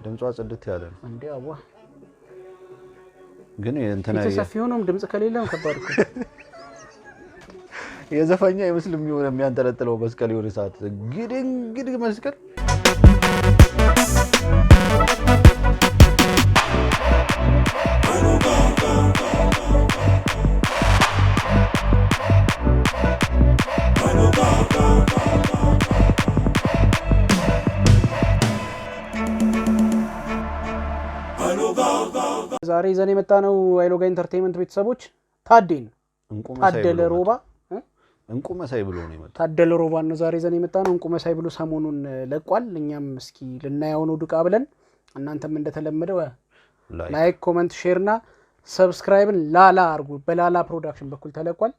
ድምጿ ጽድት ያለ ነው እንዴ አዋ ግን እንተና የተሰፊው ነው ድምጽ ከሌለው ከባድ እኮ የዘፋኛ የሙስሊም ይሆነ የሚያንጠለጥለው መስቀል ይሆነ ሰዓት ግድግ መስቀል ዛሬ ዘኔ መጣ ነው አይሎጋ ኢንተርቴይንመንት ቤተሰቦች ታዴን ታደለ ሮባ እንቁ መሳይ ብሎ ነው የመጣው ታደለ ሮባ ነው ዛሬ ዘኔ መጣ ነው እንቁ መሳይ ብሎ ሰሞኑን ለቋል እኛም እስኪ ልናያው ነው ዱቃ ብለን እናንተም እንደተለመደው ላይክ ኮሜንት ሼርና ሰብስክራይብን ላላ አርጉ በላላ ፕሮዳክሽን በኩል ተለቋል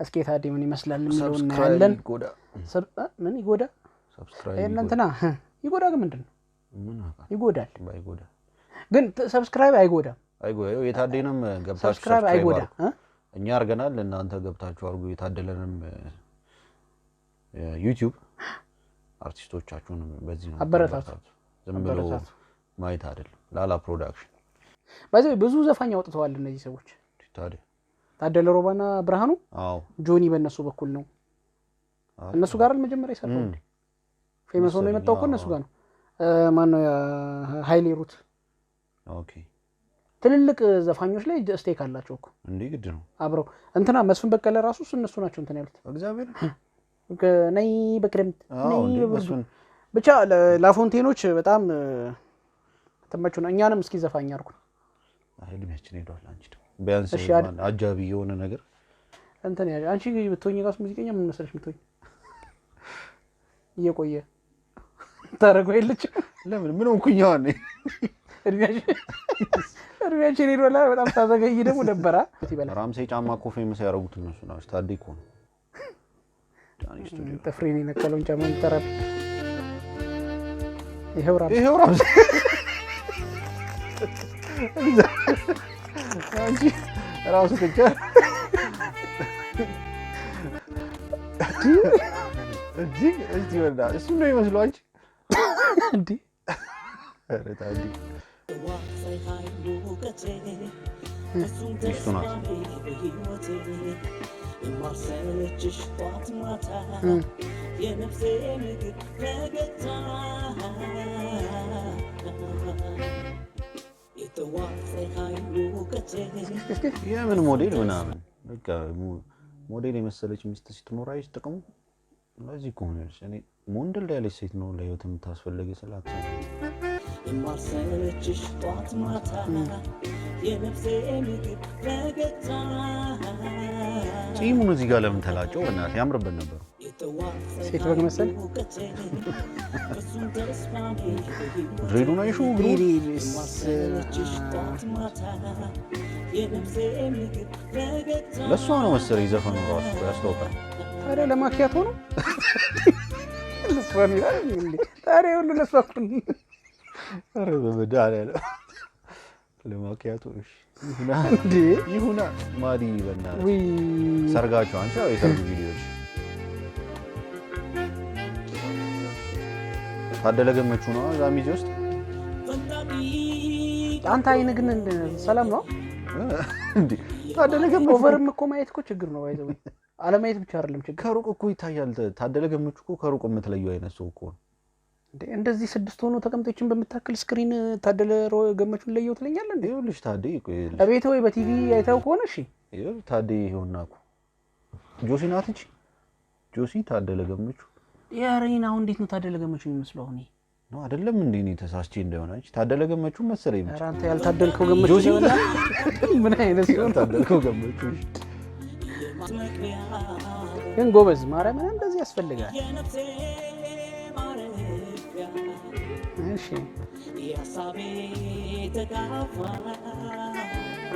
እስኪ ታዴ ምን ይመስላል የሚለው እናያለን ምን ይጎዳ ሰብስክራይብ እናንተና ይጎዳ ግን ምንድነው ይጎዳል ባይጎዳ ግን ሰብስክራይብ አይጎዳም የታደለም ገብታችሁ ሰብስክራይብ አይጎዳ እኛ አርገናል እናንተ ገብታችሁ አርጉ የታደለንም ዩቲዩብ አርቲስቶቻችሁን በዚህ ነው አበረታቱ ዝም ብሎ ማይት አይደለም ላላ ፕሮዳክሽን ባይዘ ብዙ ዘፋኝ አውጥተዋል እነዚህ ሰዎች ታደለ ሮባና ብርሃኑ አዎ ጆኒ በእነሱ በኩል ነው እነሱ ጋር መጀመሪያ ይሰራው ፌመስ ሆኖ የመጣው እኮ እነሱ ጋር ነው ማን ነው ሃይሌ ሩት ኦኬ ትልልቅ ዘፋኞች ላይ ስቴክ አላቸው እኮ እንዴ ግድ ነው አብረው እንትና መስፍን በቀለ ራሱ እነሱ ናቸው እንትን ያሉት እግዚአብሔር ነይ በክረምት ነይ መስፍን ብቻ ላፎንቴኖች በጣም ተመቹ ነው እኛንም እስኪ ዘፋኝ አርኩ አይልሚያችን ሄዷል አንቺ ደግሞ ቢያንስ አጃቢ የሆነ ነገር እንትን ያለ አንቺ ብትሆኚ ጋር ሙዚቀኛ ምን መሰለሽ ምትሆኚ እየቆየ ታረጋው የለች ለምን ምን ሆንኩኛው ነኝ እርሚያችን ሄዷል በጣም ታዘገይ ደግሞ ደበራ ራምሴ ጫማ ኮ ፌመስ ያረጉት እነሱ ናቸው ታዲኮ ነው ዳኒ ስቱዲዮ ተፍሬን የነቀለውን ጫማ ተራብ ይሄው ራምሴ አንቺ ራሱ ከቻ እዚህ ወዳ እሱ ነው ይመስለው አንቺ እንዴ አረ ታዲ እሱ ነው ማርሰልችሽ ጧት ማታ የነፍሴ ምግብ ፈገግታ የምን ሞዴል ምናምን በቃ ሞዴል የመሰለች ሚስት ስትኖር አይሽ ጥቅሙ ለዚህ ኮኔርስ እኔ ሞንደል ያለች ሴት ነው ለህይወት የምታስፈልግ ስላት የማርሰልችሽ ጧት ማታ የነፍሴ ምግብ ፈገግታ ጺሙን እዚህ ጋር ለምን ተላጨው እናት ያምርበት ነበር ሴት በግ መሰል ድሬዱ ነው ይሹ ግሪስ ለሷ ነው መሰለኝ ዘፈኑ ራሱ ያስተውቃል ታዲያ ለማኪያቶ ነው ለሷ ነው እንዴ ታዲያ ሁሉ ለሷ ነው አረ በመዳለ ለማኪያቶ እሺ ይሁና ማዲ በእናትህ ወይ ሰርጋቸው አንቺ ያው የሰርግ ቪዲዮዎች ታደለ ገመቹ ነው ዛሚዚ ውስጥ አንተ አይነ ግን ሰላም ነው እንዴ ታደለ ገመቹ ኦቨርም እኮ ማየት እኮ ችግር ነው ባይዘው አለማየት ብቻ አይደለም ችግር ከሩቅ እኮ ይታያል ታደለ ገመቹ እኮ ከሩቅ የምትለየው አይነት ሰው እኮ ነው እንዴ እንደዚህ ስድስት ሆኖ ተቀምጠችን በመታከል ስክሪን ታደለ ገመቹን ለየው ትለኛለህ እንዴ ይኸውልሽ ታዴ አቤት ወይ በቲቪ አይታው ከሆነ እሺ ይኸው ታዴ ይሆናኩ ጆሲ ናት እንጂ ጆሲ ታደለ ገመቹ ያሬና አሁን እንዴት ነው ታደለ ገመቹ የሚመስለው አሁን ነው አይደለም እንዴ እኔ ተሳስቼ እንደሆነ እንጂ ታደለ ገመቹ መሰለኝ ብቻ አንተ ያልታደልከው ገመቹ ነው ምን አይነት ነው ታደልከው ገመቹ ግን ጎበዝ ማርያም እንደዚህ ያስፈልጋል እሺ ያሳቤ ተጋፋ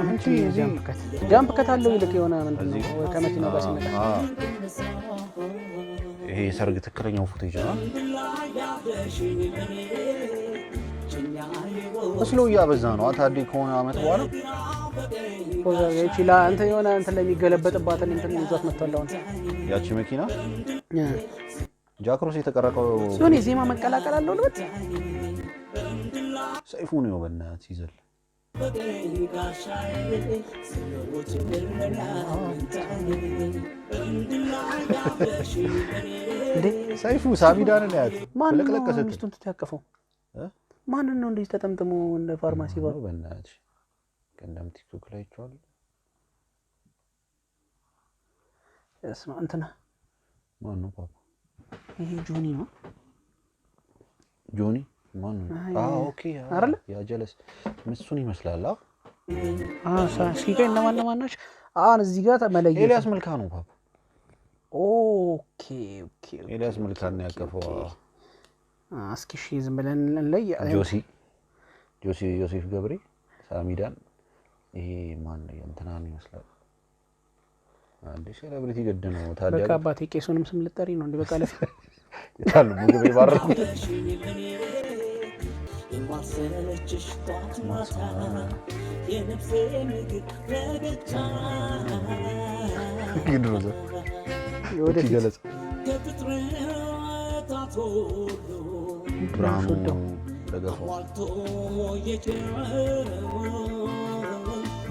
አንቺ ጃምፕ ከታለው ይልቅ የሆነ ምንድነው ከመኪናው ጋር ሲመጣ ይሄ ሰርግ ትክክለኛው ፉቴጅ ነው መስሎ ያበዛ ነው ታዲ ከሆነ አመት በኋላ ይችላ አንተ የሆነ አንተ ለሚገለበጥባት እንትን ይዟት መጥቷል ያቺ መኪና ጃክሮስ የተቀረቀው ሶኒ ዜማ መቀላቀል አለው ልበት ሰይፉ ነው በእናትህ ይዘል ሰይፉ ሳሚዳንን ያት ለቀለቀሰ ሚስቱን ትያቀፈው ማንን ነው እንደዚህ ተጠምጥሞ እንደ ፋርማሲ ባሉ በእናትህ ከእንደም ቲክቶክ ላይ ይቻላል እስማ እንትና ማን ነው ፓፓ ይሄ ጆኒ ነው ጆኒ ማን ነው ኦኬ አይደል ያ ጀለስ ምሱን ይመስላል እስኪ እነማን ናቸው አሁን እዚህ ጋር ተመለየ ኤልያስ መልካ ነው ፓፓ ኦኬ ኤልያስ መልካ ነው ያቀፈው እስኪ እሺ ዝም ብለን እንለይ ጆሲ ዮሴፍ ገብሬ ሳሚዳን ይሄ ማን ነው እንትናን ይመስላል አንዴ ሴሌብሪቲ ገድ ነው ታዲያ በቃ አባቴ ቄሱንም ስም ልጠሪ ነው እንዴ በቃ ለፊ ይታሉ ምግብ ይባረኩት የማሰለችሽ ጧት ማታ የነፍሴ ምግብ ለብቻ ይድሮዘ የወደፊት ይገለጽ ከፍጥረታት ሁሉ ብርሃኑ ደገፈው ዋልቶ የጀመረው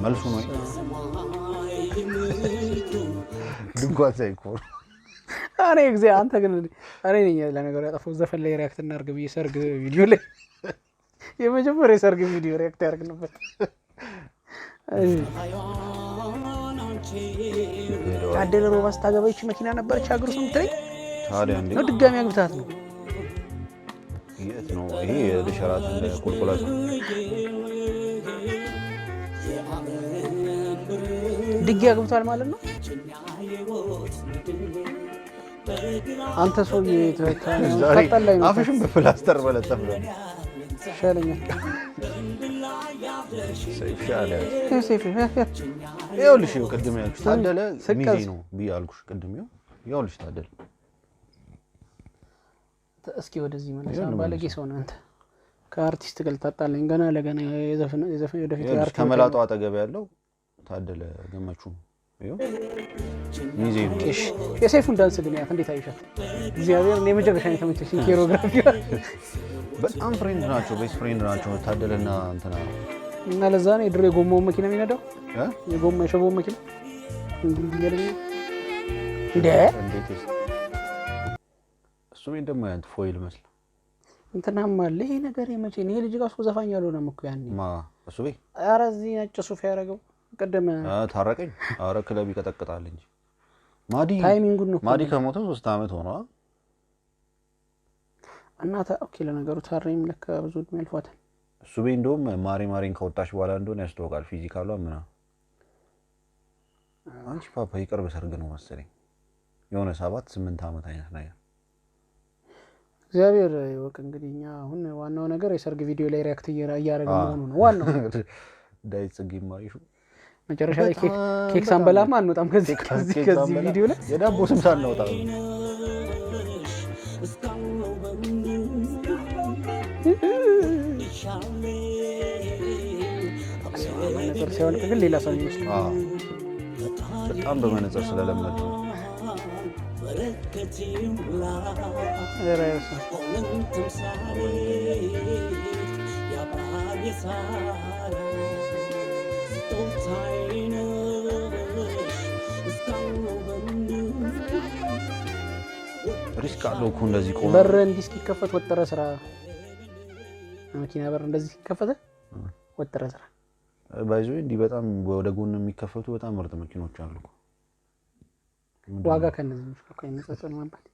መልሱ ነው ሰማይ ምድሩ ድንኳን ሳይኮር እኔ ጊዜ አንተ ግን እኔ ነኝ ለነገሩ ያጠፋው ዘፈን ላይ ሪአክት እናርግ ብዬ ሰርግ ቪዲዮ ላይ የመጀመሪያ ሰርግ ቪዲዮ ሪአክት ያርግ ነበር ታደለ ሮባ ስታገባች መኪና ነበረች አግሩ ሰው ትለኝ ታዲያ እንዴ ነው ድጋሚ አግብታት ነው የት ነው ይሄ ለሸራተን ለቁልቁላት ድግ ያግብታል ማለት ነው አንተ ሰውዬ ተጣጣላይ ነው አፍሽም በፕላስተር በለጠፍ ነው ሻለኛል ሰይፍ ይኸውልሽ ቅድም ያልኩሽ ታደለ ሚዜ ነው ብያልኩሽ ቅድም ይኸውልሽ ታደለ እስኪ ወደዚህ ማለት ባለጌ ሰው ነህ አንተ ከአርቲስት ጋር ታጣለኝ ገና ለገና የዘፈን ወደፊት አርቲስት ከመላጣው አጠገብ ያለው ታደለ ገመቹ ይኸው ሚዜ ነው እሺ የሰይፉን ዳንስ ግን ያት እንዴት አይሻት እግዚአብሔር እኔ መጨረሻ ነው ተመቸኝ ኮሪዮግራፊ በጣም ፍሬንድ ናቸው ቤስት ፍሬንድ ናቸው ታደለና እንትና እና ለዛ ነው የድሮ የጎማው መኪና የሚነዳው የጎማ የሸቦው መኪና እንዴ እንዴት እሱ ምን ደግሞ ያንተ ፎይል መስል እንትናም አለ ይሄ ነገር የመቼ ነው ይሄ ልጅ ጋር ሰው ዘፋኝ ያልሆነም እኮ ያኔ እሱ ቤ ኧረ እዚህ ነጭ ሱፍ ያደረገው ቀደም ታረቀኝ ኧረ ክለብ ይቀጠቅጣል እንጂ ማዲ ታይሚንጉን ነው ማዲ ከሞተ 3 አመት ሆኗ እና ኦኬ ለነገሩ ታረኝም ለካ ብዙ እድሜ አልፏታል እሱ ቤ እንደውም ማሪን ከወጣች በኋላ እንደሆነ ያስተዋውቃል ፊዚካሏ ምና አንቺ ፓፓ ይቀርብ ሰርግ ነው መሰለኝ የሆነ 7-8 አመት አይነት ነገር እግዚአብሔር ይወቅ እንግዲህ እኛ አሁን ዋናው ነገር የሰርግ ቪዲዮ ላይ ሪአክት እያደረገ መሆኑ ነው ዋናው ዳይት ጽጌ ማይሹ መጨረሻ ላይ ኬክ ሳንበላማ አንወጣም ከዚህ ቪዲዮ ላይ የዳቦ ስም ሳናወጣ መነጽር ሲያወልቅ ግን ሌላ ሰው ይመስላል በጣም በመነጽር ስለለመደ ነው ሪስክ አለው እኮ እንደዚህ ቆሞ በር እንዲህ እስኪከፈት ወጥረ ስራ መኪና በር እንደዚህ ሲከፈተ ወጥረ ስራ ባይዞ እንዲህ በጣም ወደ ጎን የሚከፈቱ በጣም ምርጥ መኪኖች አሉ እኮ ዋጋ ከነዚህ እኮ የሚጸጸን ማለት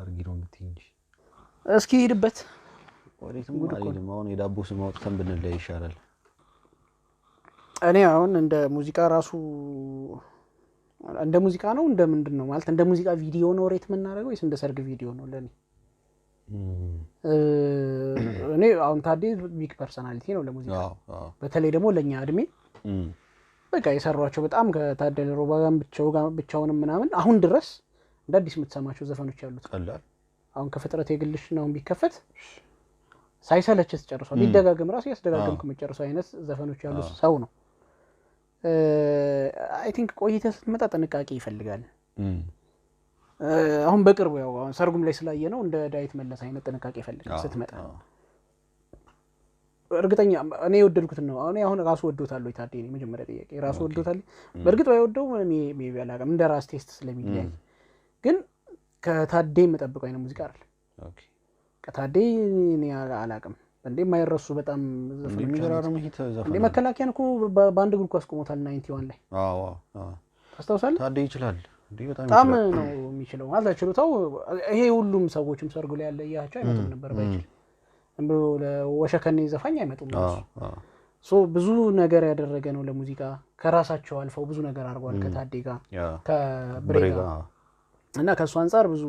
አርጊ ነው እንጂ እስኪ ሄድበት ወዴትም አይደለም አሁን የዳቦ ስም አውጥተን ብንለይ ይሻላል እኔ አሁን እንደ ሙዚቃ ራሱ እንደ ሙዚቃ ነው እንደ ምንድነው ማለት እንደ ሙዚቃ ቪዲዮ ነው ሬት የምናደርገው ወይስ እንደ ሰርግ ቪዲዮ ነው ለኔ እኔ አሁን ታዲያ ቢግ ፐርሰናሊቲ ነው ለሙዚቃ በተለይ ደግሞ ለኛ እድሜ በቃ የሰሯቸው በጣም ከታደለ ሮባ ጋር ብቻውንም ምናምን አሁን ድረስ እንደ አዲስ የምትሰማቸው ዘፈኖች ያሉት ቀላል አሁን ከፍጥረት የግልሽ ነው ቢከፈት ሳይሰለችስ ጨርሷል ሊደጋገም ራሱ ያስደጋገምኩ መጨረሻው አይነት ዘፈኖች ያሉት ሰው ነው አይ ቲንክ ቆይተህ ስትመጣ ጥንቃቄ ይፈልጋል አሁን በቅርቡ ያው ሰርጉም ላይ ስላየ ነው እንደ ዳዊት መለስ አይነት ጥንቃቄ ይፈልጋል ስትመጣ እርግጠኛ እኔ የወደድኩት ነው። አሁን ራሱ ወዶታል ወይ ታዴ? መጀመሪያ ጥያቄ ራሱ ወዶታል? በእርግጥ ባይወደው ሜቢ አላውቅም፣ እንደ ራስ ቴስት ስለሚለያይ። ግን ከታዴ የምጠብቀው አይነት ሙዚቃ አይደል። ኦኬ ከታዴ እኔ አላውቅም እንዴ የማይረሱ በጣም የሚገራርም ሂት ዘፈን እንዴ። መከላከያን እኮ በአንድ እግሩ አስቆሞታል 91 ላይ። አዎ ታስታውሳለህ? ታዴ ይችላል እንዴ በጣም ነው የሚችለው ማለት ችሎታው። ይሄ ሁሉም ሰዎችም ሰርጉ ላይ ያለ ያያቸው አይመጡም ነበር ባይችል እንዴ ለወሸከኔ ዘፋኝ አይመጡም ነው። ብዙ ነገር ያደረገ ነው ለሙዚቃ። ከራሳቸው አልፈው ብዙ ነገር አድርጓል ከታዴ ጋር ከብሬጋ እና ከሱ አንፃር ብዙ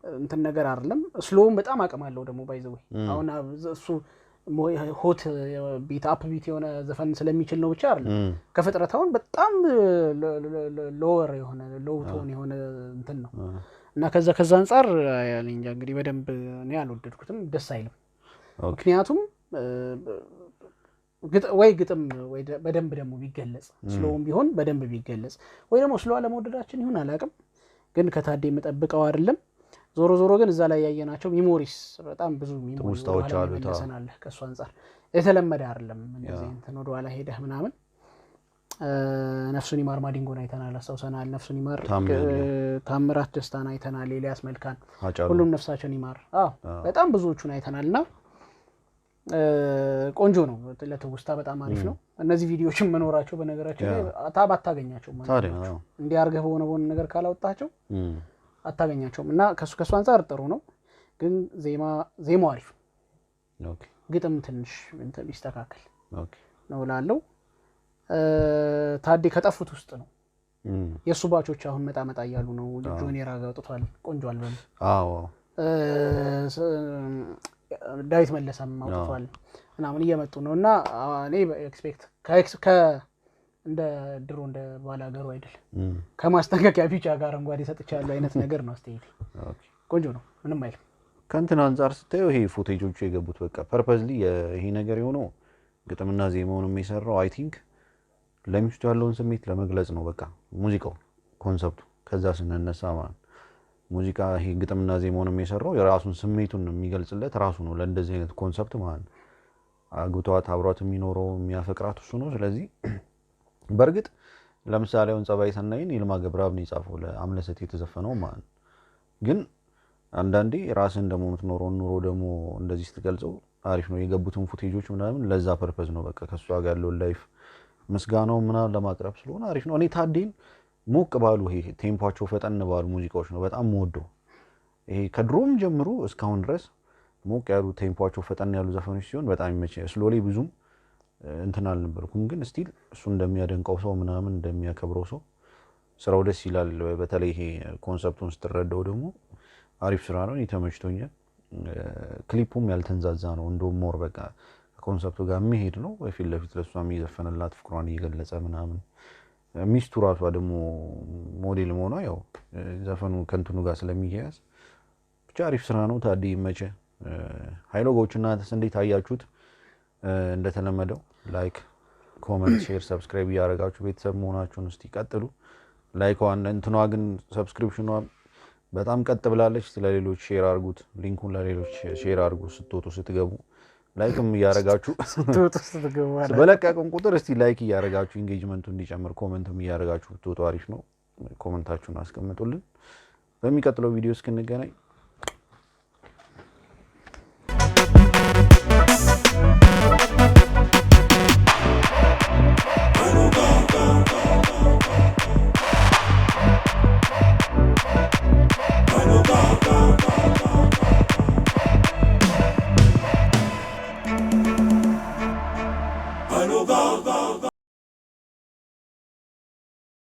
እንትን ነገር አይደለም። ስሎውም በጣም አቅም አለው ደግሞ ባይዘው አሁን እሱ ሆት ቢት አፕ ቢት የሆነ ዘፈን ስለሚችል ነው ብቻ አይደለም። ከፍጥረታውን በጣም ሎወር የሆነ ሎው ቶን የሆነ እንትን ነው እና ከዛ አንፃር ያለኝ እንግዲህ በደንብ እኔ አልወደድኩትም፣ ደስ አይልም። ምክንያቱም ግጥም ወይ በደንብ ደግሞ ቢገለጽ ስሎውም ቢሆን በደንብ ቢገለጽ ወይ ደግሞ ስሎ አለመውደዳችን ይሁን አላውቅም፣ ግን ከታዴ የምጠብቀው አይደለም። ዞሮ ግን እዛ ላይ ያየናቸው ሚሞሪስ በጣም ብዙ ሚሞሪዎች አሉ ተሰናለ። ከሱ አንፃር የተለመደ አይደለም እንደዚህ እንትን ወደ ኋላ ሄደህ ምናምን። ነፍሱን ይማር ማዲንጎን አይተናል፣ አስተውሰናል። ነፍሱን ይማር ታምራት ደስታን አይተናል፣ ኤልያስ መልካን፣ ሁሉም ነፍሳቸውን ይማር። በጣም ብዙዎቹን አይተናልና ቆንጆ ነው። ለትውስታ በጣም አሪፍ ነው። እነዚህ ቪዲዮዎችን መኖራቸው በነገራችን ላይ አታገኛቸው ማለት ነው። እንዲያርገህ በሆነ ነገር ካላወጣቸው አታገኛቸውም እና ከሱ አንፃር ጥሩ ነው። ግን ዜማው አሪፍ ኦኬ፣ ግጥም ትንሽ እንትን ቢስተካከል ነው ላለው። ታዴ ከጠፉት ውስጥ ነው። የሱ ባቾች አሁን መጣ እያሉ ነው። ጆኒየር አጋውጥቷል፣ ቆንጆ አልበም። ዳዊት መለሰም አውጥቷል ምናምን እየመጡ ነው እና እኔ ኤክስፔክት እንደ ድሮ እንደ ባላገሩ አይደል ከማስጠንቀቂያ ቢጫ ጋር አረንጓዴ ሰጥቻለሁ አይነት ነገር ነው። አስተያየት ቆንጆ ነው፣ ምንም አይልም። ከእንትን አንፃር ስታየው ይሄ ፉቴጆቹ የገቡት በቃ ፐርፐዝሊ ይሄ ነገር የሆነው ግጥምና ዜማውን የሚሰራው አይ ቲንክ ለሚስቱ ያለውን ስሜት ለመግለጽ ነው። በቃ ሙዚቃው ኮንሰፕቱ ከዛ ስንነሳ ማለት ሙዚቃ ይሄ ግጥምና ዜማውን የሚሰራው የራሱን ስሜቱን የሚገልጽለት ራሱ ነው። ለእንደዚህ አይነት ኮንሰፕት ማለት አግብቷት አብሯት የሚኖረው የሚያፈቅራት እሱ ነው። ስለዚህ በርግጥ ለምሳሌ አሁን ጸባይ ሰናይን ይልማ ገብረአብ ነው የጻፈው ለአምለሰት የተዘፈነው ማለት ግን አንዳንዴ ራስን ደግሞ የምትኖረው ኑሮ ደግሞ እንደዚህ ስትገልጸው አሪፍ ነው። የገቡትን ፉቴጆች ምናምን ለዛ ፐርፐዝ ነው። በቃ ከሷ ጋር ያለው ላይፍ ምስጋናው ምናምን ለማቅረብ ስለሆነ አሪፍ ነው። እኔ ታዴን ሞቅ ባሉ ይሄ ቴምፖቸው ፈጠን ባሉ ሙዚቃዎች ነው በጣም የምወደው። ይሄ ከድሮም ጀምሮ እስካሁን ድረስ ሞቅ ያሉ ቴምፖቸው ፈጠን ያሉ ዘፈኖች ሲሆን በጣም ይመቸኛል። ስሎሊ ብዙም እንትን አልነበርኩም፣ ግን ስቲል እሱ እንደሚያደንቀው ሰው ምናምን እንደሚያከብረው ሰው ስራው ደስ ይላል። በተለይ ይሄ ኮንሰፕቱን ስትረዳው ደግሞ አሪፍ ስራ ነው፣ ተመችቶኛል። ክሊፑም ያልተንዛዛ ነው፣ እንደውም ሞር በቃ ኮንሰፕቱ ጋር የሚሄድ ነው። ፊት ለፊት ለሷም እየዘፈነላት ፍቅሯን እየገለጸ ምናምን ሚስቱ ራሷ ደግሞ ሞዴል መሆኗ ያው ዘፈኑ ከንትኑ ጋር ስለሚያያዝ ብቻ አሪፍ ስራ ነው። ታዴ ይመቸ። ሃይሎጎችና እንዴት አያችሁት? እንደተለመደው ላይክ፣ ኮሜንት፣ ሼር፣ ሰብስክራይብ እያደረጋችሁ ቤተሰብ መሆናችሁን እስቲ ቀጥሉ። ላይኳን እንትኗ ግን ሰብስክሪፕሽኗ በጣም ቀጥ ብላለች። ለሌሎች ሼር አድርጉት፣ ሊንኩን ለሌሎች ሼር አድርጉ። ስትወጡ ስትገቡ ላይክም እያደረጋችሁ በለቀቀን ቁጥር እስቲ ላይክ እያደረጋችሁ ኢንጌጅመንቱ እንዲጨምር ኮሜንትም እያደረጋችሁ ብትወጡ አሪፍ ነው። ኮሜንታችሁን አስቀምጡልን። በሚቀጥለው ቪዲዮ እስክንገናኝ